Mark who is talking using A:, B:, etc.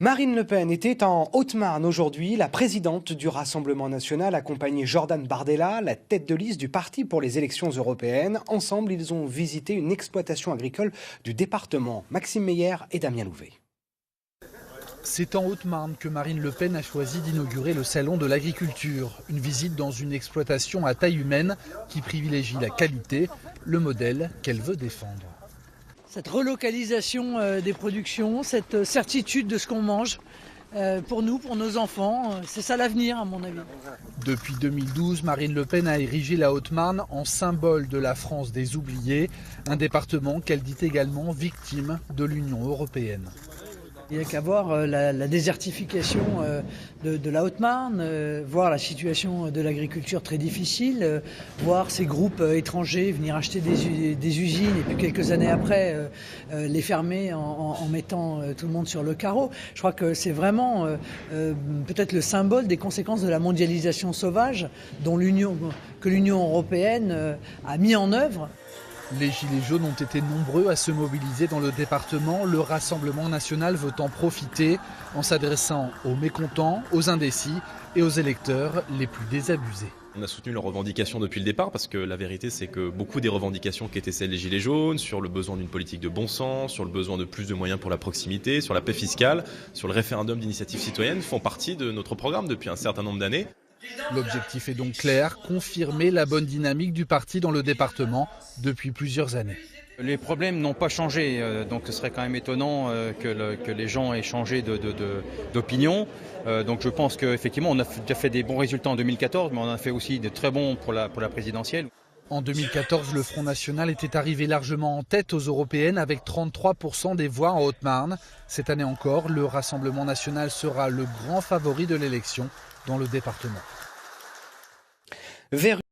A: Marine Le Pen était en Haute-Marne aujourd'hui. La présidente du Rassemblement national accompagnait Jordan Bardella, la tête de liste du parti pour les élections européennes. Ensemble, ils ont visité une exploitation agricole du département. Maxime Meyer et Damien Louvet.
B: C'est en Haute-Marne que Marine Le Pen a choisi d'inaugurer le salon de l'agriculture. Une visite dans une exploitation à taille humaine qui privilégie la qualité, le modèle qu'elle veut défendre.
C: Cette relocalisation des productions, cette certitude de ce qu'on mange, pour nous, pour nos enfants, c'est ça l'avenir à mon avis.
B: Depuis 2012, Marine Le Pen a érigé la Haute-Marne en symbole de la France des oubliés, un département qu'elle dit également victime de l'Union européenne.
C: Il n'y a qu'à voir la désertification de la Haute-Marne, voir la situation de l'agriculture très difficile, voir ces groupes étrangers venir acheter des usines et puis quelques années après les fermer en mettant tout le monde sur le carreau. Je crois que c'est vraiment peut-être le symbole des conséquences de la mondialisation sauvage que l'Union européenne a mis en œuvre.
B: Les Gilets jaunes ont été nombreux à se mobiliser dans le département. Le Rassemblement national veut en profiter en s'adressant aux mécontents, aux indécis et aux électeurs les plus désabusés.
D: On a soutenu leurs revendications depuis le départ parce que la vérité c'est que beaucoup des revendications qui étaient celles des Gilets jaunes, sur le besoin d'une politique de bon sens, sur le besoin de plus de moyens pour la proximité, sur la paix fiscale, sur le référendum d'initiative citoyenne font partie de notre programme depuis un certain nombre d'années.
B: L'objectif est donc clair, confirmer la bonne dynamique du parti dans le département depuis plusieurs années.
E: Les problèmes n'ont pas changé, donc ce serait quand même étonnant que les gens aient changé d'opinion. Donc je pense qu'effectivement on a déjà fait des bons résultats en 2014, mais on en a fait aussi de très bons pour la présidentielle.
B: En 2014, le Front National était arrivé largement en tête aux européennes avec 33% des voix en Haute-Marne. Cette année encore, le Rassemblement national sera le grand favori de l'élection dans le département.